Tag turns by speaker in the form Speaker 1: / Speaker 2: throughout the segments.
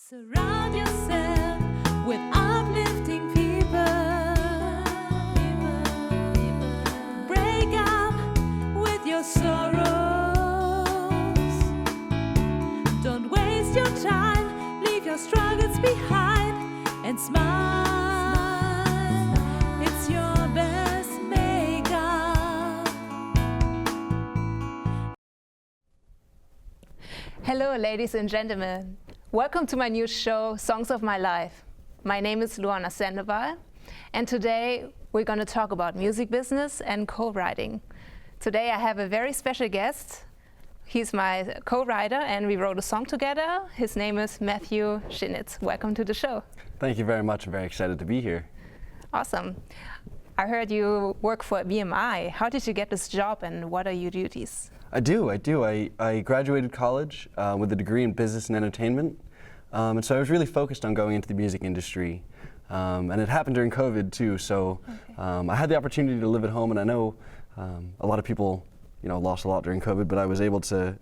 Speaker 1: Surround yourself with uplifting people. Break up with your sorrows. Don't waste your time, leave your struggles behind and smile. It's your best makeup.
Speaker 2: Hello, ladies and gentlemen. Welcome to my new show, Songs of My Life. My name is Luana Sandoval, and today we're going to talk about music business and co-writing. Today I have a very special guest. He's my co-writer, and we wrote a song together. His name is Matthew Chinitz. Welcome to the show.
Speaker 3: Thank you very much. I'm very excited to be here.
Speaker 2: Awesome. I heard you work for BMI. How did you get this job, and what are your duties?
Speaker 3: I do. I graduated college with a degree in business and entertainment, and so I was really focused on going into the music industry. And it happened during COVID too, so I had the opportunity to live at home, and I know a lot of people, lost a lot during COVID, but I was able to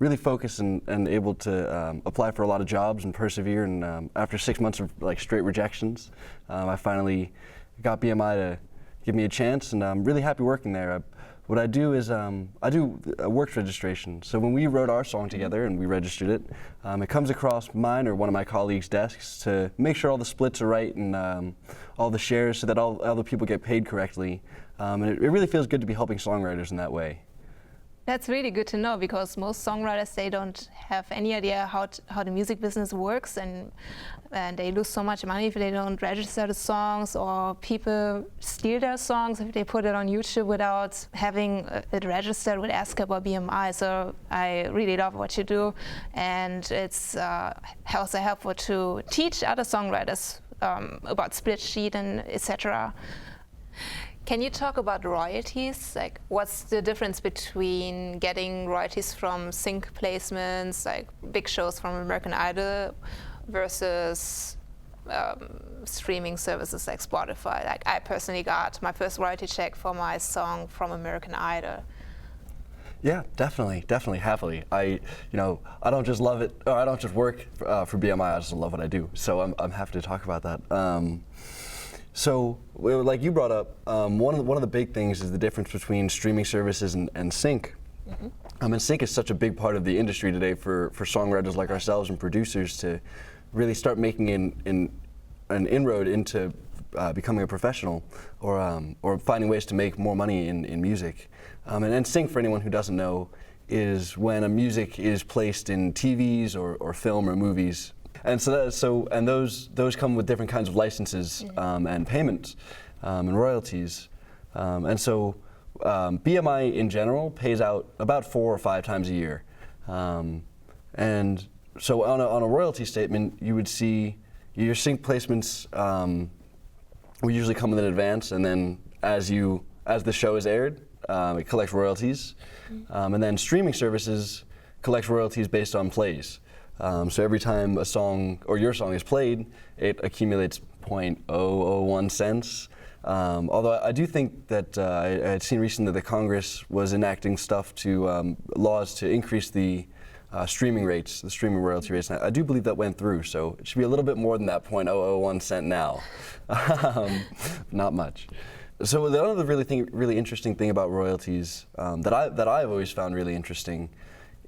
Speaker 3: really focus and able to apply for a lot of jobs and persevere. And after 6 months of straight rejections, I finally got BMI to give me a chance, and I'm really happy working there. What I do is I do Works Registration. So when we wrote our song together and we registered it, it comes across mine or one of my colleagues' desks to make sure all the splits are right and all the shares so that all the people get paid correctly. And it really feels good to be helping songwriters in that way.
Speaker 2: That's really good to know, because most songwriters, they don't have any idea how the music business works, and they lose so much money if they don't register the songs, or people steal their songs if they put it on YouTube without having it registered with ASAC or BMI. So I really love what you do, and it's also helpful to teach other songwriters about split sheet and etc. Can you talk about royalties? Like, what's the difference between getting royalties from sync placements, like big shows from American Idol, versus streaming services like Spotify? Like, I personally got my first royalty check for my song from American Idol.
Speaker 3: Yeah, definitely, happily. I don't just love it, or I don't just work for BMI. I just love what I do. So I'm happy to talk about that. So, like you brought up, one of the big things is the difference between streaming services and sync. Mm-hmm. And sync is such a big part of the industry today for songwriters like ourselves and producers to really start making an inroad into becoming a professional or finding ways to make more money in music. And sync, for anyone who doesn't know, is when a music is placed in TVs or film or movies. And those come with different kinds of licenses and payments and royalties. And so BMI in general pays out about 4 or 5 times a year. And so on a royalty statement, you would see your sync placements will usually come in advance, and then as the show is aired, it collects royalties. And then streaming services collect royalties based on plays. So every time a song or your song is played, it accumulates 0.001 cents. Although I do think that I had seen recently that the Congress was enacting stuff to laws to increase the streaming rates, the streaming royalty rates. And I do believe that went through, so it should be a little bit more than that 0.001 cent now. Not much. So the other really interesting thing about royalties that I've always found really interesting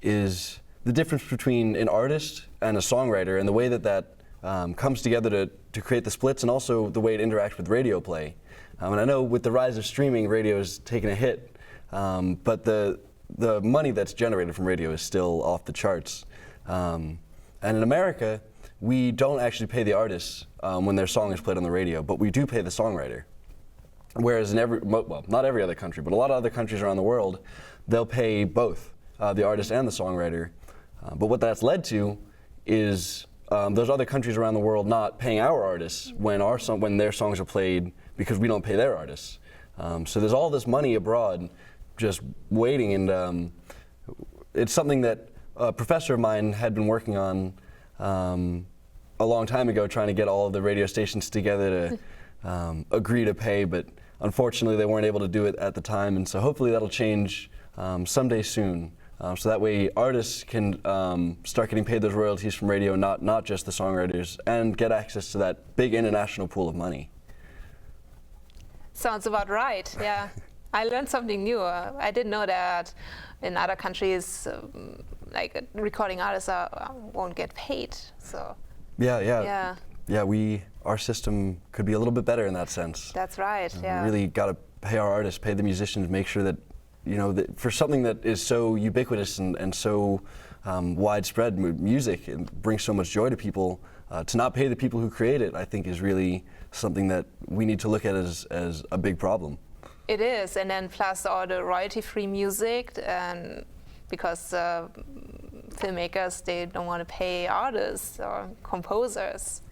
Speaker 3: is the difference between an artist and a songwriter, and the way that comes together to create the splits, and also the way it interacts with radio play. And I know with the rise of streaming, radio is taking a hit, but the money that's generated from radio is still off the charts. And in America, we don't actually pay the artists when their song is played on the radio, but we do pay the songwriter. Whereas in not every other country, but a lot of other countries around the world, they'll pay both the artist and the songwriter. But what that's led to is those other countries around the world not paying our artists when their songs are played, because we don't pay their artists. So there's all this money abroad just waiting, and it's something that a professor of mine had been working on a long time ago, trying to get all of the radio stations together to agree to pay, but unfortunately they weren't able to do it at the time, and so hopefully that'll change someday soon. So that way artists can start getting paid those royalties from radio, not just the songwriters, and get access to that big international pool of money.
Speaker 2: Sounds about right, yeah. I learned something new. I didn't know that in other countries, like recording artists won't get paid. So.
Speaker 3: Yeah. Our system could be a little bit better in that sense.
Speaker 2: That's right. Yeah.
Speaker 3: We really got to pay our artists, pay the musicians, make sure that, that for something that is so ubiquitous and so widespread, music, and brings so much joy to people, to not pay the people who create it, I think is really something that we need to look at as a big problem.
Speaker 2: It is, and then plus all the royalty-free music, and because filmmakers, they don't want to pay artists or composers.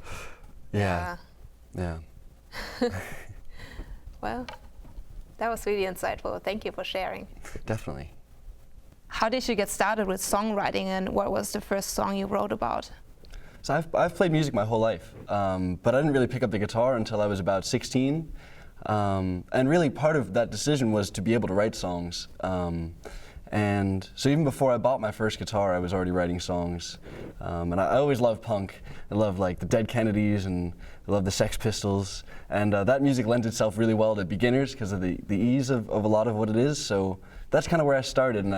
Speaker 3: Yeah.
Speaker 2: Well, that was really insightful. Thank you for sharing.
Speaker 3: Definitely.
Speaker 2: How did you get started with songwriting, and what was the first song you wrote about?
Speaker 3: So I've played music my whole life, but I didn't really pick up the guitar until I was about 16. And really part of that decision was to be able to write songs. And so even before I bought my first guitar, I was already writing songs. And I always loved punk. I loved like the Dead Kennedys, and I loved the Sex Pistols. And that music lends itself really well to beginners because of the ease of a lot of what it is. So that's kind of where I started. And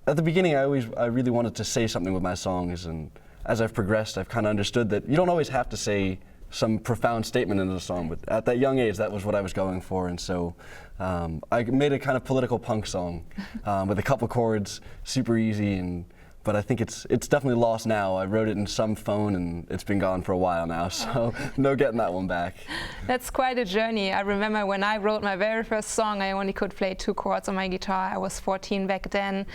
Speaker 3: at the beginning, I really wanted to say something with my songs. And as I've progressed, I've kind of understood that you don't always have to say some profound statement in the song, but at that young age, that was what I was going for. And so I made a kind of political punk song with a couple chords, super easy, but I think it's definitely lost now. I wrote it in some phone, and it's been gone for a while now, so no getting that one back.
Speaker 2: That's quite a journey. I remember when I wrote my very first song, I only could play 2 chords on my guitar. I was 14 back then.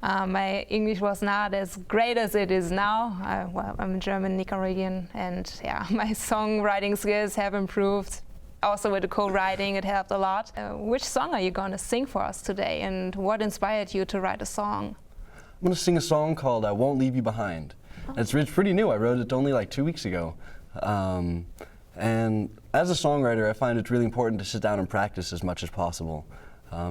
Speaker 2: My English was not as great as it is now. I'm German, Nicaraguan, and yeah, my songwriting skills have improved. Also with the co-writing, it helped a lot. Which song are you going to sing for us today, and what inspired you to write a song?
Speaker 3: I'm going to sing a song called I Won't Leave You Behind. Oh. It's pretty new. I wrote it only like 2 weeks ago. And as a songwriter, I find it's really important to sit down and practice as much as possible.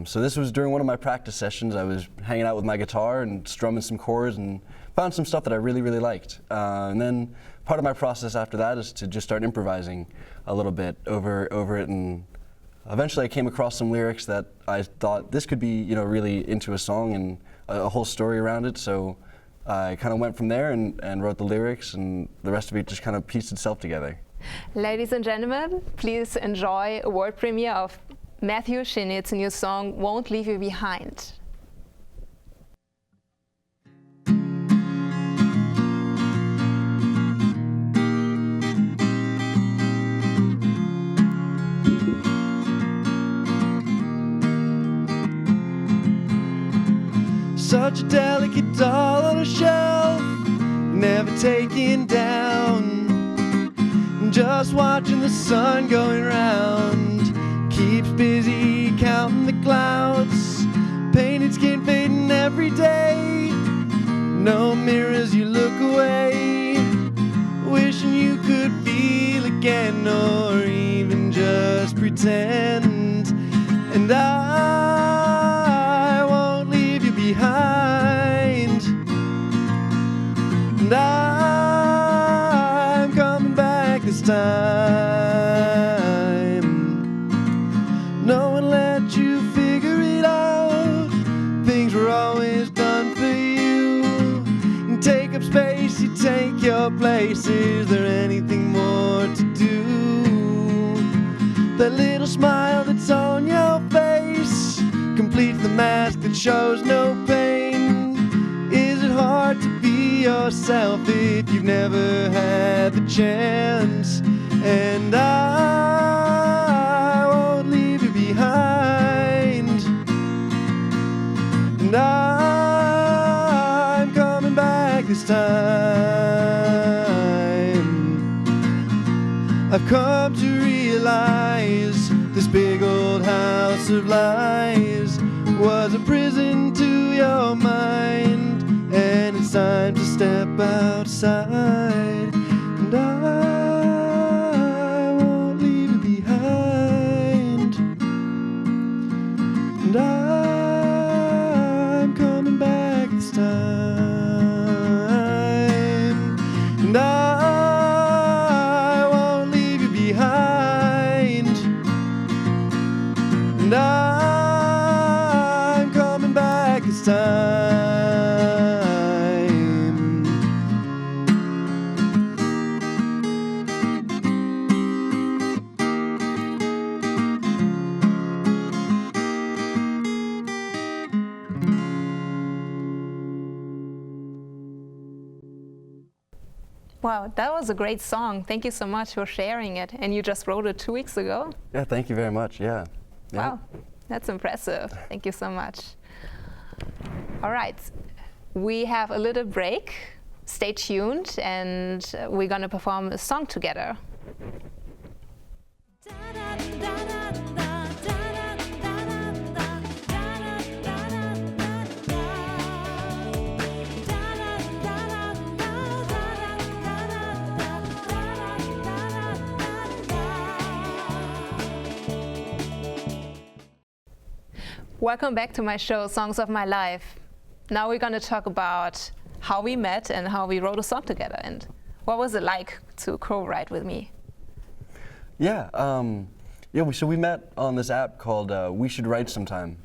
Speaker 3: So this was during one of my practice sessions. I was hanging out with my guitar and strumming some chords and found some stuff that I really, really liked. And then part of my process after that is to just start improvising a little bit over it, and eventually I came across some lyrics that I thought this could be, really into a song and a whole story around it. So I kind of went from there and wrote the lyrics, and the rest of it just kind of pieced itself together.
Speaker 2: Ladies and gentlemen, please enjoy a world premiere of Matthew Chinitz's new song, Won't Leave You Behind.
Speaker 4: Such a delicate doll on a shelf, never taken down. Just watching the sun going round, keeps busy counting the clouds. Painted skin fading every day, no mirrors, you look away. Wishing you could feel again, or even just pretend. And I won't leave you behind, and I'm coming back this time. No one let you figure it out, things were always done for you. And take up space, you take your place, is there anything more to do? That little smile that's on your face completes the mask that shows no pain. Is it hard to be yourself if you've never had the chance? And I won't leave you behind, and I'm coming back this time. I've come to realize this big old house of lies was a prison to your mind, and it's time to step outside. And I won't leave you behind, and
Speaker 2: Wow, that was a great song. Thank you so much for sharing it. And you just wrote it 2 weeks ago?
Speaker 3: Yeah, thank you very much. Yeah.
Speaker 2: Wow, that's impressive. Thank you so much. All right, we have a little break. Stay tuned, and we're going to perform a song together. Welcome back to my show, Songs of My Life. Now we're going to talk about how we met and how we wrote a song together, and what was it like to co-write with me?
Speaker 3: Yeah, so we met on this app called We Should Write Sometime.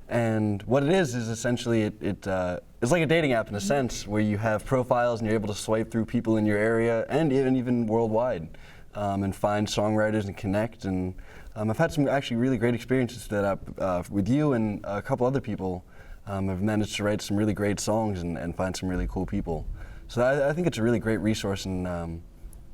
Speaker 3: And what it is essentially, it's like a dating app in a sense, where you have profiles and you're able to swipe through people in your area and even worldwide, and find songwriters and connect. And I've had some actually really great experiences with that app with you and a couple other people. I've managed to write some really great songs and find some really cool people. So I think it's a really great resource, and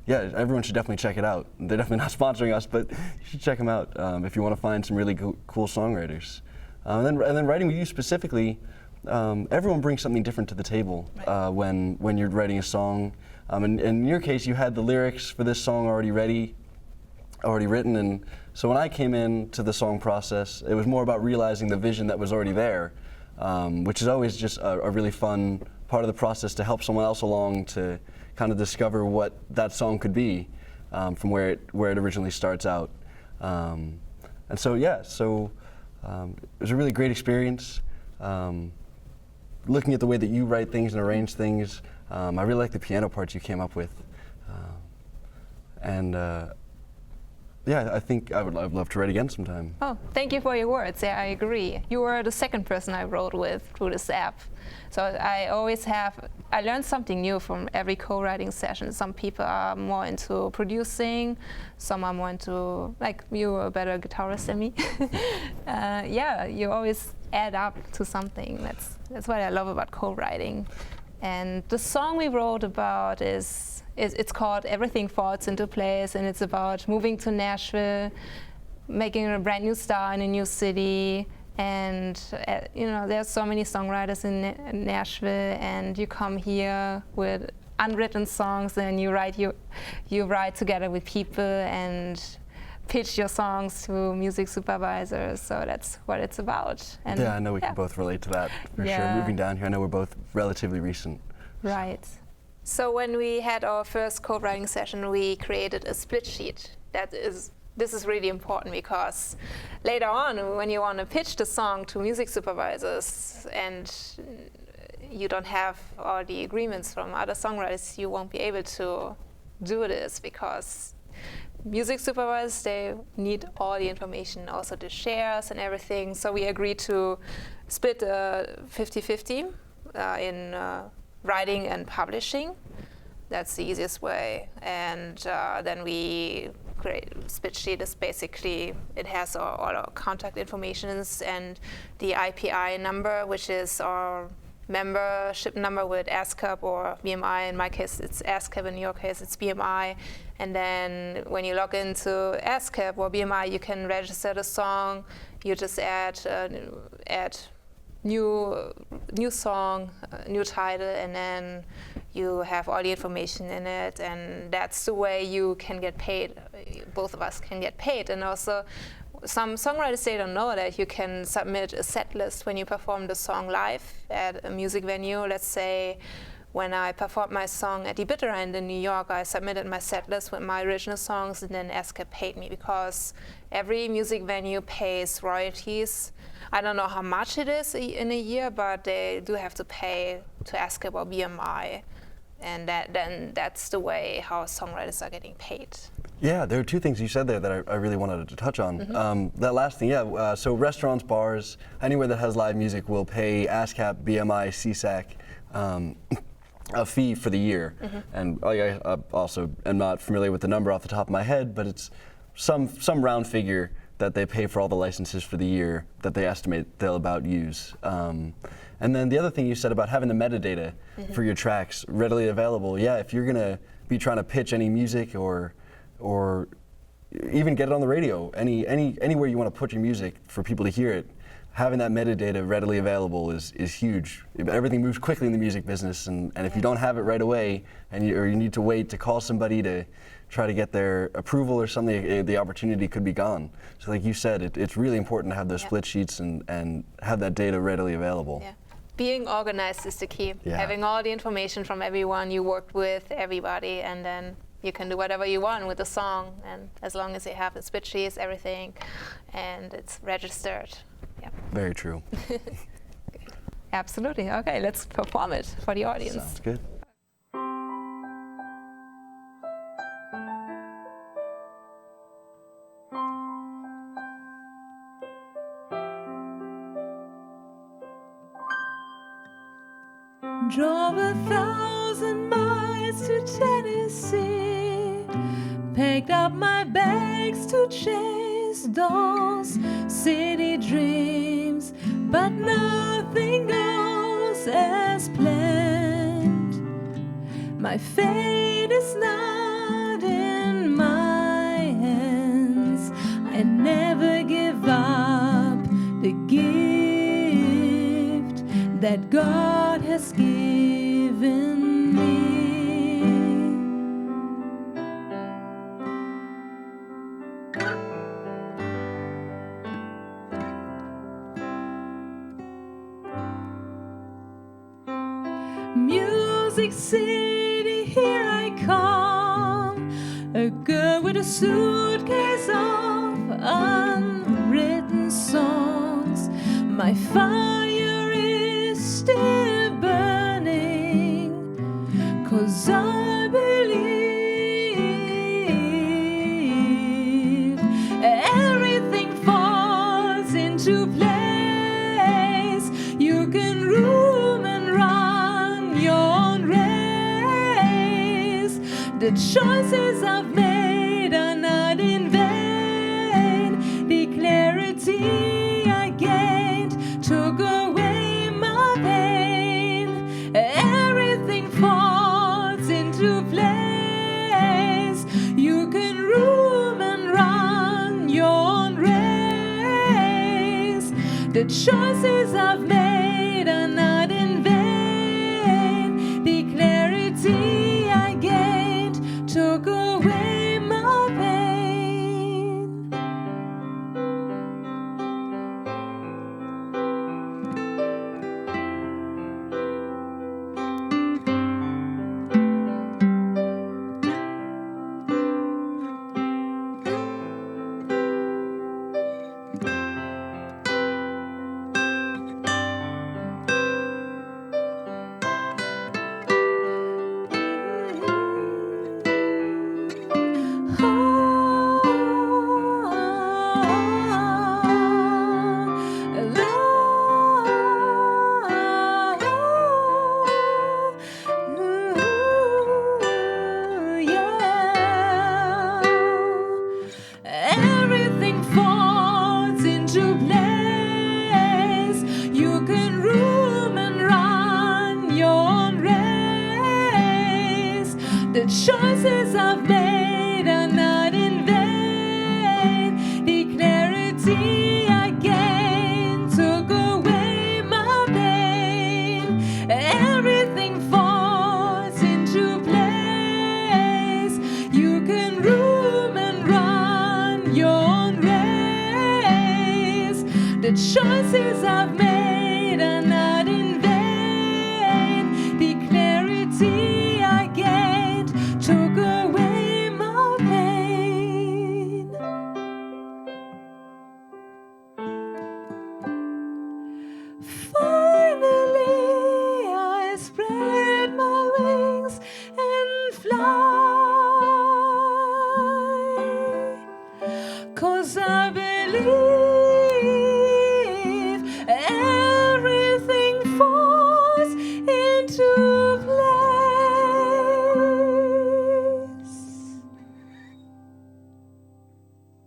Speaker 3: yeah, everyone should definitely check it out. They're definitely not sponsoring us, but you should check them out if you want to find some really cool songwriters. And then writing with you specifically, everyone brings something different to the table when you're writing a song. And in your case, you had the lyrics for this song already written, and so when I came into the song process, it was more about realizing the vision that was already there, which is always just a really fun part of the process to help someone else along to kind of discover what that song could be from where it originally starts out. And so yeah, it was a really great experience. Looking at the way that you write things and arrange things, I really like the piano parts you came up with. Yeah, I think I'd love to write again sometime.
Speaker 2: Oh, thank you for your words. Yeah, I agree. You were the second person I wrote with through this app. So I learned something new from every co-writing session. Some people are more into producing, some are more into, like, you're a better guitarist than me. Yeah, you always add up to something. That's what I love about co-writing. And the song we wrote about it's called Everything Falls Into Place, and it's about moving to Nashville, making a brand new start in a new city. And there's so many songwriters in Nashville, and you come here with unwritten songs, and you write together with people and pitch your songs to music supervisors. So that's what it's about. And
Speaker 3: yeah, I know we can both relate to that for sure. Moving down here, I know we're both relatively recent.
Speaker 2: Right. So when we had our first co-writing session, we created a split sheet. This is really important, because later on, when you want to pitch the song to music supervisors and you don't have all the agreements from other songwriters, you won't be able to do this, because music supervisors, they need all the information, also the shares and everything. So we agreed to split 50-50 in writing and publishing. That's the easiest way. And then we create split sheet is basically, it has all our contact information and the IPI number, which is our membership number with ASCAP or BMI. In my case, it's ASCAP. In your case, it's BMI. And then when you log into ASCAP or BMI, you can register the song. You just add new song, new title, and then you have all the information in it, and that's the way you can get paid. Both of us can get paid. And also, some songwriters, they don't know that you can submit a set list when you perform the song live at a music venue. Let's say when I performed my song at the Bitter End in New York, I submitted my set list with my original songs, and then ASCAP paid me, because every music venue pays royalties. I don't know how much it is in a year, but they do have to pay to ASCAP or BMI. And that's the way how songwriters are getting paid.
Speaker 3: Yeah, there are two things you said there that I really wanted to touch on. Mm-hmm. That last thing, so restaurants, bars, anywhere that has live music will pay ASCAP, BMI, SESAC a fee for the year. Mm-hmm. And I also am not familiar with the number off the top of my head, but it's some round figure that they pay for all the licenses for the year that they estimate they'll about use. And then the other thing you said about having the metadata for your tracks readily available. Yeah, if you're gonna be trying to pitch any music or even get it on the radio, anywhere you want to put your music for people to hear it, having that metadata readily available is huge. Everything moves quickly in the music business, and if you don't have it right away, or you need to wait to call somebody to try to get their approval or something, the opportunity could be gone. So like you said, it's really important to have those split sheets and have that data readily available.
Speaker 2: Yeah. Being organized is the key.
Speaker 3: Yeah.
Speaker 2: Having all the information from everyone you worked with, everybody, and then you can do whatever you want with the song, and as long as you have the split sheets, everything, and it's registered. Yeah.
Speaker 3: Very true.
Speaker 2: Absolutely. Okay, let's perform it for the audience.
Speaker 3: Sounds good.
Speaker 1: Drove 1,000 miles to Tennessee, packed up my bags to chase those city dreams, but nothing goes as planned. My fate is not in my hands. I never give up the gift that God has given me. Music City, here I come, a girl with a suitcase of unwritten songs. My fire is still burning, 'cause I believe everything falls into place. You can roam and run your own race. The choices I've made are not in vain. The clarity I gained took away my pain. Everything falls into place. You can roam and run your own race. The choices I've made are not in vain. The clarity I gained took away my pain. Everything falls into place. You can roam and run your own race. The choices I've made are not in vain. The clarity I gained took away my pain. Everything falls into place. You can roam and run your own race. The choices I've made are not in vain. The clarity I gained took away my pain. Finally, I spread my wings and fly, 'cause I believe everything falls into place.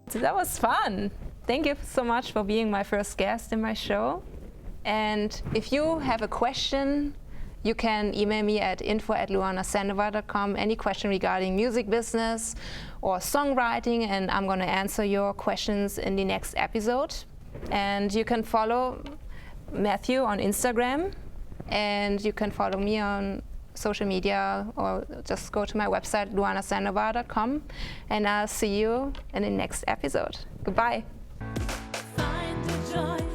Speaker 2: So that was fun. thank you so much for being my first guest in my show. And if you have a question, you can email me at info@luanasandoval.com, any question regarding music business or songwriting, and I'm going to answer your questions in the next episode. And you can follow Matthew on Instagram, and you can follow me on social media, or just go to my website, luanasandoval.com, and I'll see you in the next episode. Goodbye.
Speaker 1: Find the joy.